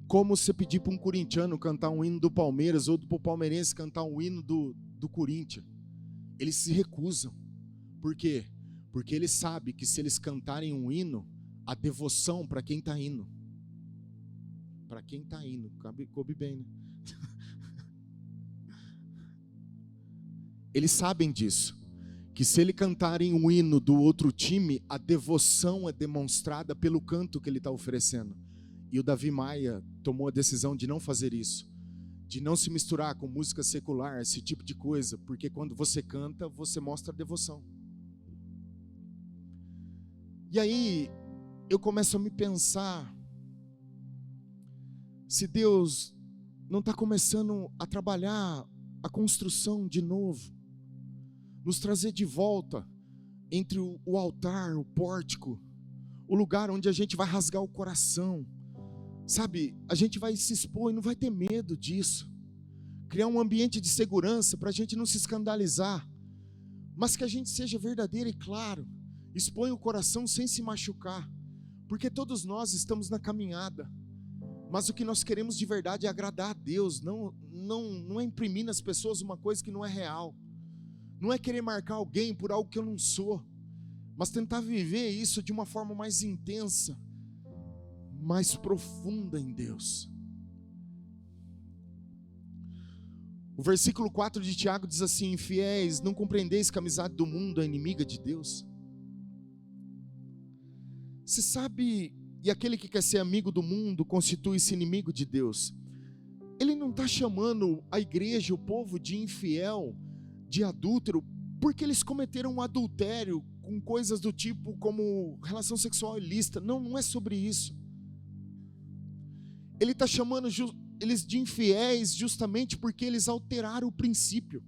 Como você pedir para um corintiano cantar um hino do Palmeiras, ou para o palmeirense cantar um hino do Corinthians? Eles se recusam. Por quê? Porque eles sabem que se eles cantarem um hino, a devoção para quem está indo. Para quem está indo, coube bem, né? Eles sabem disso, que se ele cantarem um hino do outro time, a devoção é demonstrada pelo canto que ele está oferecendo. E o Davi Maia tomou a decisão de não fazer isso, de não se misturar com música secular, esse tipo de coisa, porque quando você canta, você mostra devoção. E aí, eu começo a me pensar, se Deus não está começando a trabalhar a construção de novo, nos trazer de volta entre o altar, o pórtico, o lugar onde a gente vai rasgar o coração, sabe? A gente vai se expor e não vai ter medo disso. Criar um ambiente de segurança para a gente não se escandalizar, mas que a gente seja verdadeiro e claro, expõe o coração sem se machucar, porque todos nós estamos na caminhada, mas o que nós queremos de verdade é agradar a Deus, não é imprimir nas pessoas uma coisa que não é real, não é querer marcar alguém por algo que eu não sou, mas tentar viver isso de uma forma mais intensa, mais profunda em Deus. O versículo 4 de Tiago diz assim: infiéis, não compreendeis que a amizade do mundo é inimiga de Deus? Você sabe, e aquele que quer ser amigo do mundo constitui-se inimigo de Deus. Ele não está chamando a igreja, o povo de infiel, de adúltero, porque eles cometeram um adultério com coisas do tipo como relação sexual ilícita. Não é sobre isso. Ele está chamando eles de infiéis justamente porque eles alteraram o princípio.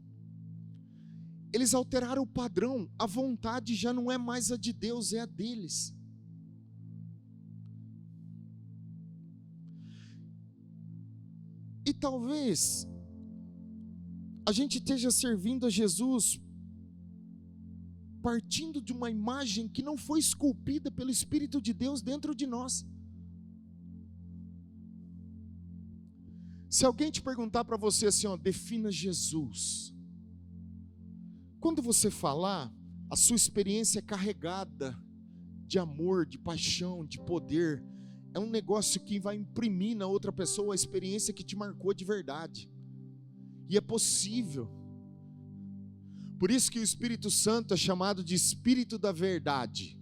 Eles alteraram o padrão. A vontade já não é mais a de Deus, é a deles. E talvez a gente esteja servindo a Jesus partindo de uma imagem que não foi esculpida pelo Espírito de Deus dentro de nós. Se alguém te perguntar para você assim, defina Jesus. Quando você falar, a sua experiência é carregada de amor, de paixão, de poder. É um negócio que vai imprimir na outra pessoa a experiência que te marcou de verdade. E é possível. Por isso que o Espírito Santo é chamado de Espírito da Verdade.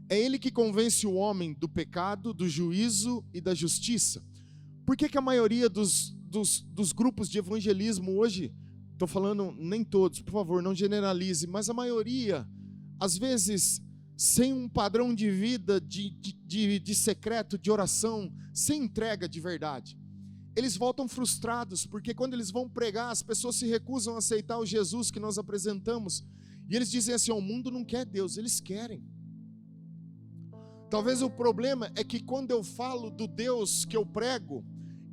É Ele que convence o homem do pecado, do juízo e da justiça. Por que a maioria dos grupos de evangelismo hoje, estou falando nem todos, por favor, não generalize, mas a maioria, às vezes, sem um padrão de vida, de secreto, de oração, sem entrega de verdade, eles voltam frustrados, porque quando eles vão pregar, as pessoas se recusam a aceitar o Jesus que nós apresentamos, e eles dizem assim, o mundo não quer Deus, eles querem. Talvez o problema é que quando eu falo do Deus que eu prego,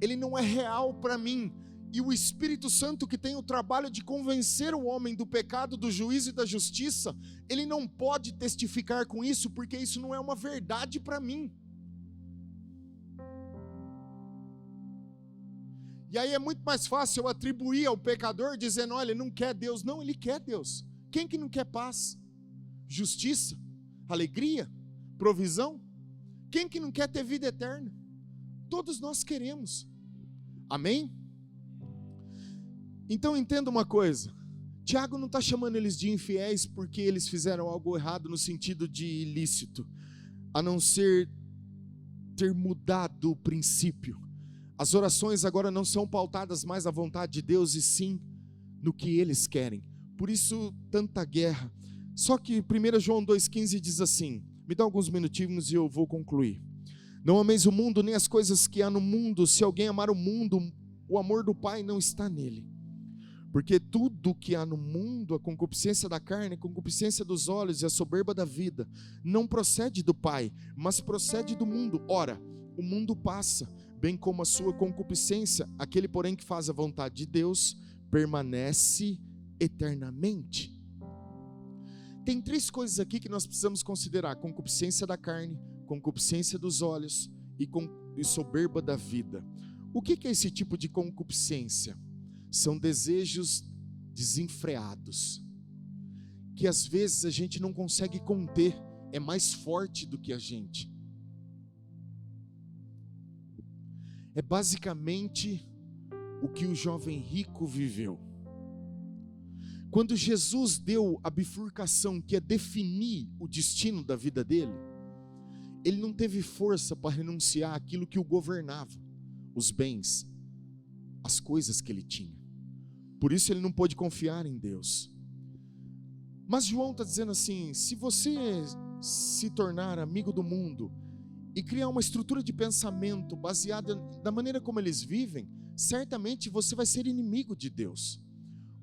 ele não é real para mim, e o Espírito Santo, que tem o trabalho de convencer o homem do pecado, do juízo e da justiça, ele não pode testificar com isso, porque isso não é uma verdade para mim. E aí é muito mais fácil eu atribuir ao pecador, dizendo, olha, ele não quer Deus. Não, ele quer Deus. Quem que não quer paz? Justiça? Alegria? Provisão? Quem que não quer ter vida eterna? Todos nós queremos. Amém? Então entenda uma coisa, Tiago não está chamando eles de infiéis porque eles fizeram algo errado no sentido de ilícito, a não ser ter mudado o princípio. As orações agora não são pautadas mais à vontade de Deus e sim no que eles querem. Por isso tanta guerra. Só que 1 João 2,15 diz assim, me dá alguns minutinhos e eu vou concluir. Não ameis o mundo nem as coisas que há no mundo. Se alguém amar o mundo, o amor do Pai não está nele. Porque tudo que há no mundo, a concupiscência da carne, a concupiscência dos olhos e a soberba da vida, não procede do Pai, mas procede do mundo. Ora, o mundo passa, bem como a sua concupiscência. Aquele, porém, que faz a vontade de Deus, permanece eternamente. Tem 3 coisas aqui que nós precisamos considerar: concupiscência da carne, concupiscência dos olhos e soberba da vida. O que é esse tipo de concupiscência? São desejos desenfreados, que às vezes a gente não consegue conter, é mais forte do que a gente. É basicamente o que o jovem rico viveu. Quando Jesus deu a bifurcação que é definir o destino da vida dele, ele não teve força para renunciar àquilo que o governava, os bens, as coisas que ele tinha. Por isso ele não pôde confiar em Deus. Mas João está dizendo assim: se você se tornar amigo do mundo e criar uma estrutura de pensamento baseada da maneira como eles vivem, certamente você vai ser inimigo de Deus.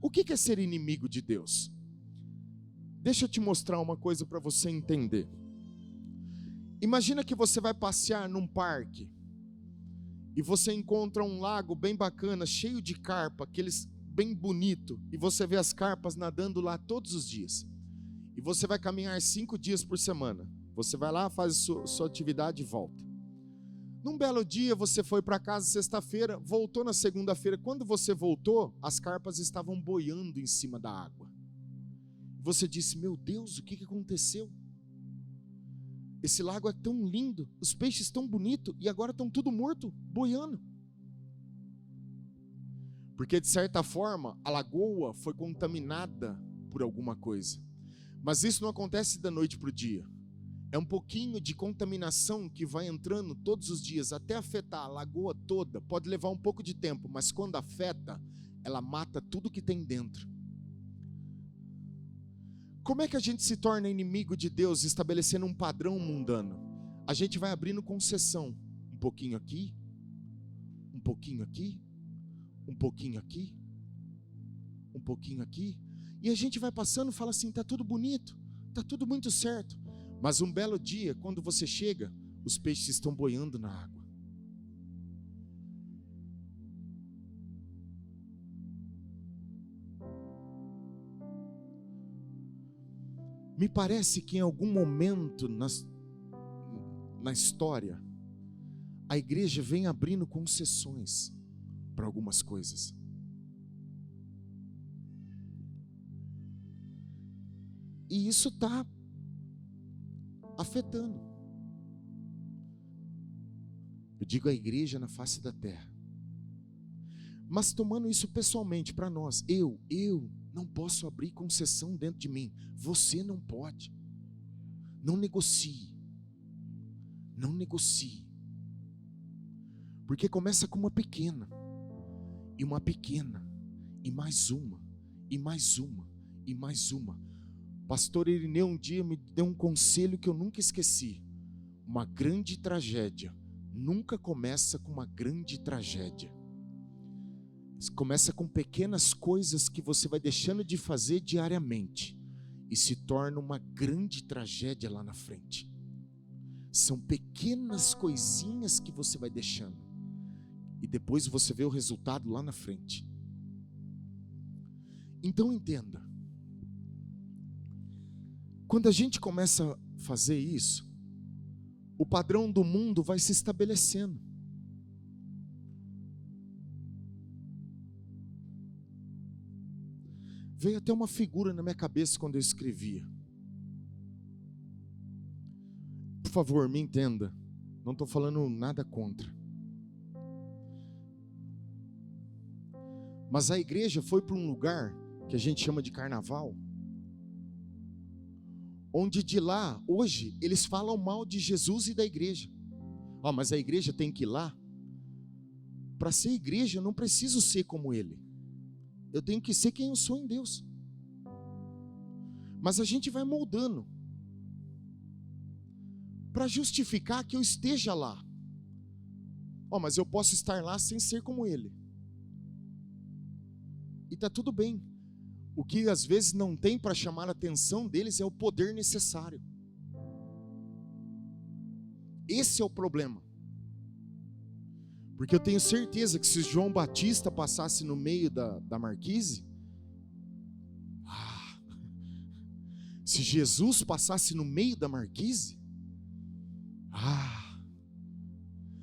O que é ser inimigo de Deus? Deixa eu te mostrar uma coisa para você entender. Imagina que você vai passear num parque e você encontra um lago bem bacana, cheio de carpa, aqueles bem bonito, e você vê as carpas nadando lá todos os dias. E você vai caminhar 5 dias por semana. Você vai lá, faz sua atividade e volta. Num belo dia, você foi para casa sexta-feira, voltou na segunda-feira. Quando você voltou, as carpas estavam boiando em cima da água. Você disse: meu Deus, o que aconteceu? Esse lago é tão lindo, os peixes tão bonitos, e agora estão tudo morto, boiando. Porque de certa forma, a lagoa foi contaminada por alguma coisa. Mas isso não acontece da noite para o dia. É um pouquinho de contaminação que vai entrando todos os dias, até afetar a lagoa toda. Pode levar um pouco de tempo, mas quando afeta, ela mata tudo que tem dentro. Como é que a gente se torna inimigo de Deus, estabelecendo um padrão mundano? A gente vai abrindo concessão. Um pouquinho aqui, um pouquinho aqui, um pouquinho aqui, um pouquinho aqui. E a gente vai passando e fala assim: está tudo bonito, está tudo muito certo. Mas um belo dia, quando você chega, os peixes estão boiando na água. Me parece que em algum momento na história, a igreja vem abrindo concessões para algumas coisas. E isso está afetando. Eu digo a igreja na face da terra. Mas tomando isso pessoalmente para nós, eu não posso abrir concessão dentro de mim. Você não pode. Não negocie. Não negocie. Porque começa com uma pequena, e uma pequena, e mais uma, e mais uma, e mais uma. Pastor Irineu um dia me deu um conselho que eu nunca esqueci. Uma grande tragédia nunca começa com uma grande tragédia. Começa com pequenas coisas que você vai deixando de fazer diariamente e se torna uma grande tragédia lá na frente. São pequenas coisinhas que você vai deixando e depois você vê o resultado lá na frente. Então entenda, quando a gente começa a fazer isso, o padrão do mundo vai se estabelecendo. Veio até uma figura na minha cabeça quando eu escrevia. Por favor, me entenda. Não estou falando nada contra. Mas a igreja foi para um lugar que a gente chama de carnaval, onde de lá, hoje, eles falam mal de Jesus e da igreja. Mas a igreja tem que ir lá. Para ser igreja, eu não preciso ser como ele. Eu tenho que ser quem eu sou em Deus. Mas a gente vai moldando para justificar que eu esteja lá. Mas eu posso estar lá sem ser como ele. E está tudo bem. O que às vezes não tem para chamar a atenção deles é o poder necessário. Esse é o problema. Porque eu tenho certeza que se João Batista passasse no meio da marquise, se Jesus passasse no meio da marquise,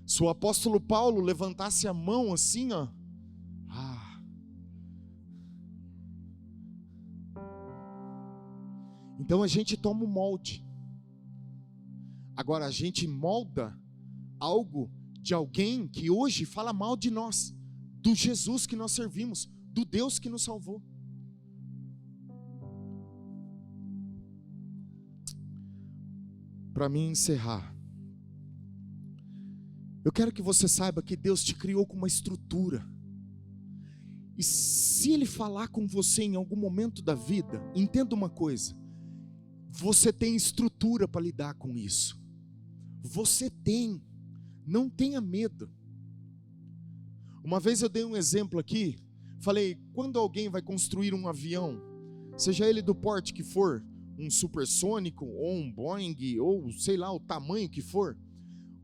se o apóstolo Paulo levantasse a mão assim, então a gente toma o molde. Agora a gente molda algo de alguém que hoje fala mal de nós, do Jesus que nós servimos, do Deus que nos salvou. para mim encerrar, eu quero que você saiba que Deus te criou com uma estrutura. E se Ele falar com você em algum momento da vida, entenda uma coisa: você tem estrutura para lidar com isso. Você tem, não tenha medo. Uma vez eu dei um exemplo aqui, falei, quando alguém vai construir um avião, seja ele do porte que for, um supersônico, ou um Boeing, ou sei lá, o tamanho que for,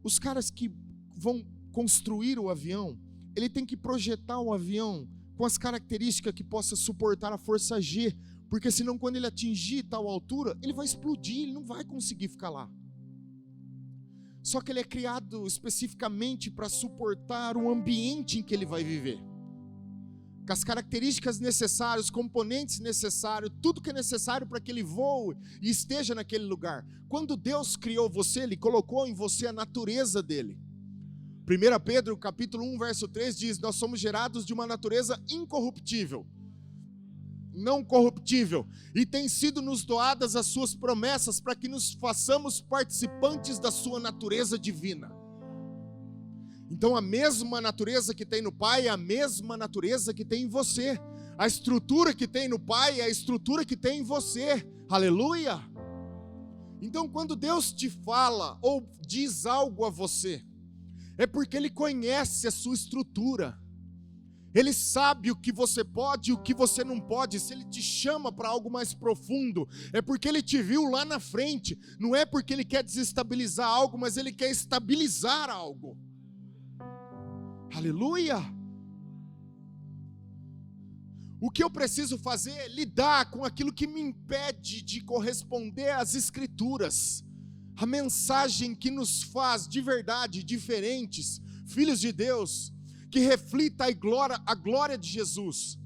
os caras que vão construir o avião, ele tem que projetar o avião com as características que possa suportar a força G, porque senão quando ele atingir tal altura, ele vai explodir, ele não vai conseguir ficar lá. Só que ele é criado especificamente para suportar o ambiente em que ele vai viver, com as características necessárias, os componentes necessários, tudo que é necessário para que ele voe e esteja naquele lugar. Quando Deus criou você, Ele colocou em você a natureza dele. 1 Pedro capítulo 1, verso 3 diz, nós somos gerados de uma natureza incorruptível, não corruptível, e tem sido nos doadas as suas promessas para que nos façamos participantes da sua natureza divina. Então a mesma natureza que tem no Pai é a mesma natureza que tem em você. A estrutura que tem no Pai é a estrutura que tem em você. Aleluia! Então quando Deus te fala ou diz algo a você, é porque Ele conhece a sua estrutura. Ele sabe o que você pode e o que você não pode. Se Ele te chama para algo mais profundo, é porque Ele te viu lá na frente. Não é porque Ele quer desestabilizar algo, mas Ele quer estabilizar algo. Aleluia! O que eu preciso fazer é lidar com aquilo que me impede de corresponder às Escrituras. A mensagem que nos faz de verdade diferentes, filhos de Deus, que reflita a glória de Jesus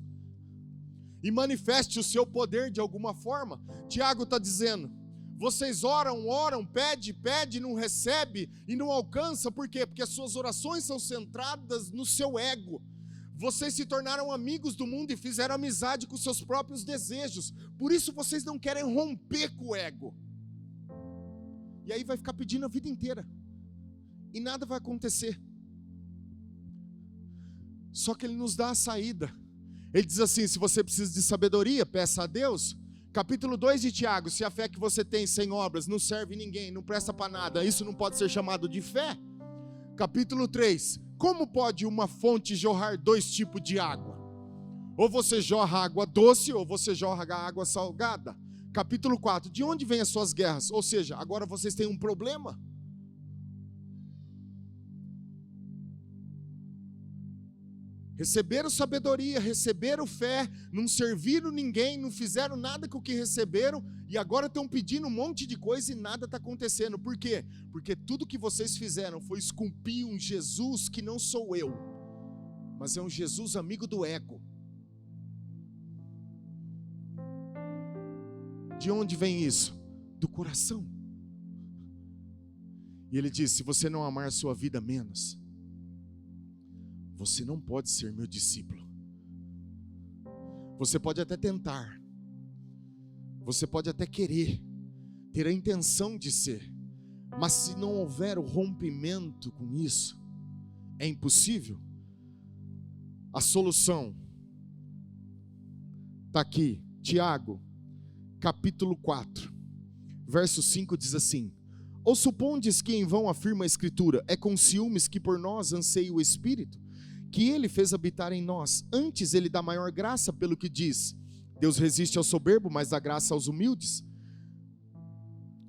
e manifeste o seu poder de alguma forma. Tiago está dizendo, vocês oram, pede, não recebe e não alcança, por quê? Porque as suas orações são centradas no seu ego. Vocês se tornaram amigos do mundo e fizeram amizade com seus próprios desejos, por isso vocês não querem romper com o ego. E aí vai ficar pedindo a vida inteira, e nada vai acontecer. Só que Ele nos dá a saída. Ele diz assim, se você precisa de sabedoria, peça a Deus. Capítulo 2 de Tiago, se a fé que você tem sem obras não serve ninguém, não presta para nada, isso não pode ser chamado de fé. Capítulo 3, como pode uma fonte jorrar dois tipos de água? Ou você jorra água doce, ou você jorra água salgada. Capítulo 4, de onde vêm as suas guerras? Ou seja, agora vocês têm um problema. Receberam sabedoria, receberam fé, não serviram ninguém, não fizeram nada com o que receberam, e agora estão pedindo um monte de coisa e nada está acontecendo. Por quê? Porque tudo que vocês fizeram foi esculpir um Jesus que não sou eu, mas é um Jesus amigo do ego. De onde vem isso? Do coração. E ele diz, se você não amar a sua vida menos, você não pode ser meu discípulo. Você pode até tentar, você pode até querer, ter a intenção de ser, mas se não houver o rompimento com isso, é impossível. A solução está aqui, Tiago, capítulo 4, verso 5 diz assim, ou supondes que em vão afirma a Escritura, é com ciúmes que por nós anseia o Espírito, que Ele fez habitar em nós, antes Ele dá maior graça, pelo que diz, Deus resiste ao soberbo, mas dá graça aos humildes.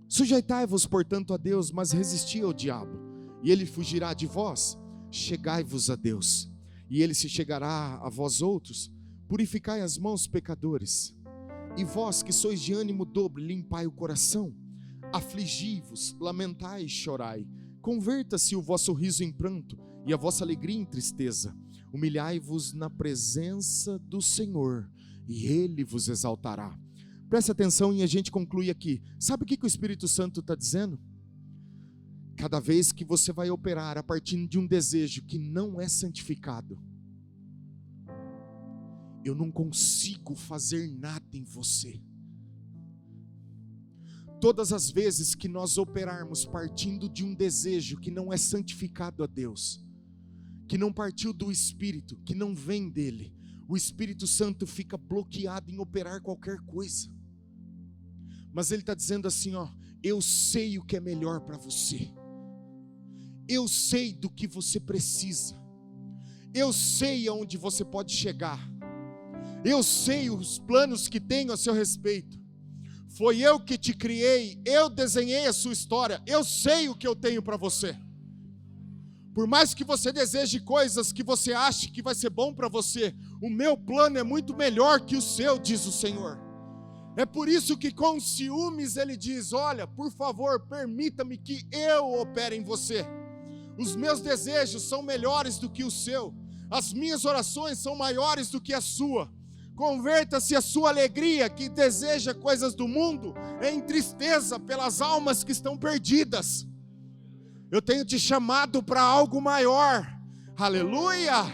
Sujeitai-vos, portanto, a Deus, mas resisti ao diabo, e ele fugirá de vós. Chegai-vos a Deus, e Ele se chegará a vós outros. Purificai as mãos, pecadores, e vós que sois de ânimo dobre, limpai o coração. Afligi-vos, lamentai e chorai. Converta-se o vosso riso em pranto, e a vossa alegria em tristeza. Humilhai-vos na presença do Senhor, e Ele vos exaltará. Presta atenção e a gente conclui aqui. Sabe o que o Espírito Santo está dizendo? Cada vez que você vai operar a partir de um desejo que não é santificado, eu não consigo fazer nada em você. Todas as vezes que nós operarmos partindo de um desejo que não é santificado a Deus, que não partiu do Espírito, que não vem dele, o Espírito Santo fica bloqueado em operar qualquer coisa. Mas ele está dizendo assim, eu sei o que é melhor para você, eu sei do que você precisa, eu sei aonde você pode chegar, eu sei os planos que tenho a seu respeito. Foi eu que te criei, eu desenhei a sua história, eu sei o que eu tenho para você. Por mais que você deseje coisas que você ache que vai ser bom para você, o meu plano é muito melhor que o seu, diz o Senhor. É por isso que com ciúmes ele diz, olha, por favor, permita-me que eu opere em você. Os meus desejos são melhores do que o seu, as minhas orações são maiores do que a sua. Converta-se a sua alegria, que deseja coisas do mundo, em tristeza pelas almas que estão perdidas. Eu tenho te chamado para algo maior, aleluia.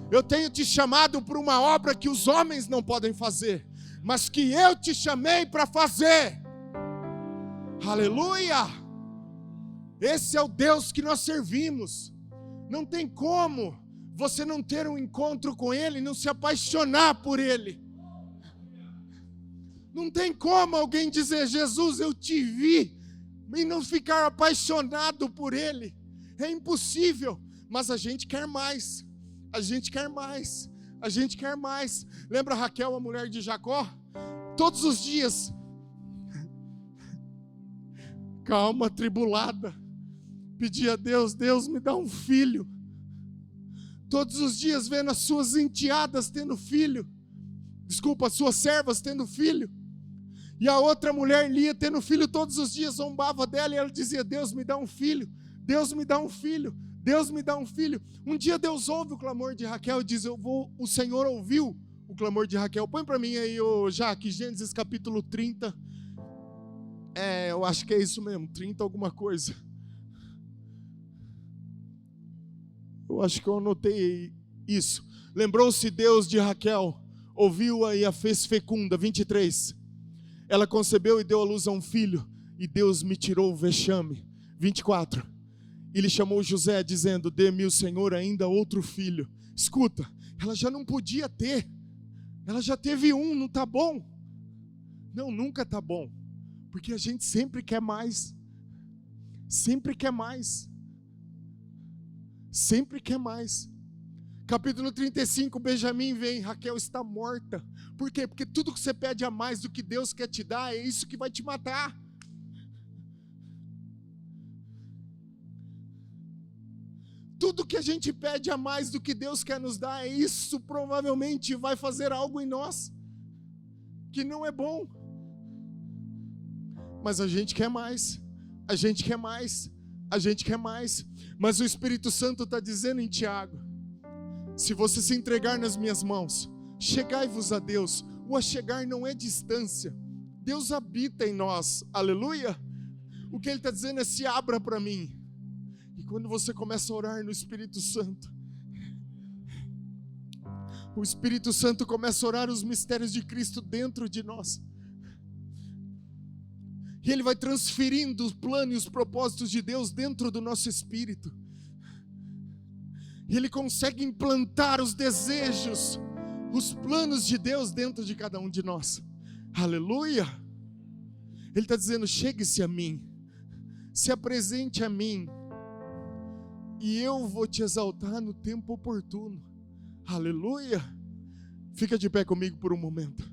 Eu tenho te chamado para uma obra que os homens não podem fazer, mas que eu te chamei para fazer, aleluia. Esse é o Deus que nós servimos. Não tem como você não ter um encontro com Ele, não se apaixonar por Ele. Não tem como alguém dizer, Jesus, eu te vi, e não ficar apaixonado por Ele. É impossível, mas a gente quer mais, a gente quer mais, a gente quer mais. Lembra Raquel, a mulher de Jacó? Todos os dias, calma, atribulada, pedia a Deus, Deus me dá um filho. Todos os dias vendo as suas enteadas tendo filho, as suas servas tendo filho, e a outra mulher Lia tendo filho, todos os dias zombava dela, e ela dizia, Deus me dá um filho, Deus me dá um filho, Deus me dá um filho. Um dia Deus ouve o clamor de Raquel e diz, o Senhor ouviu o clamor de Raquel. Põe para mim aí, Jaque, Gênesis capítulo 30, eu acho que é isso mesmo, 30 alguma coisa. Eu acho que eu anotei isso. Lembrou-se Deus de Raquel, ouviu-a e a fez fecunda. 23. Ela concebeu e deu à luz a um filho, e Deus me tirou o vexame. 24. E lhe chamou José, dizendo, dê-me o Senhor ainda outro filho. Escuta, ela já não podia ter. Ela já teve um, não está bom? Não, nunca está bom. Porque a gente sempre quer mais. Sempre quer mais. Sempre quer mais. Capítulo 35, Benjamim vem, Raquel está morta. Por quê? Porque tudo que você pede a mais do que Deus quer te dar, é isso que vai te matar. Tudo que a gente pede a mais do que Deus quer nos dar, isso provavelmente vai fazer algo em nós que não é bom. Mas a gente quer mais, a gente quer mais, a gente quer mais. Mas o Espírito Santo está dizendo em Tiago, se você se entregar nas minhas mãos, chegai-vos a Deus. O achegar não é distância, Deus habita em nós, aleluia. O que Ele está dizendo é, se abra para mim. E quando você começa a orar no Espírito Santo, o Espírito Santo começa a orar os mistérios de Cristo dentro de nós. E Ele vai transferindo o plano e os propósitos de Deus dentro do nosso espírito. E Ele consegue implantar os desejos, os planos de Deus dentro de cada um de nós. Aleluia! Ele está dizendo, chegue-se a mim, se apresente a mim, e eu vou te exaltar no tempo oportuno. Aleluia! Fica de pé comigo por um momento.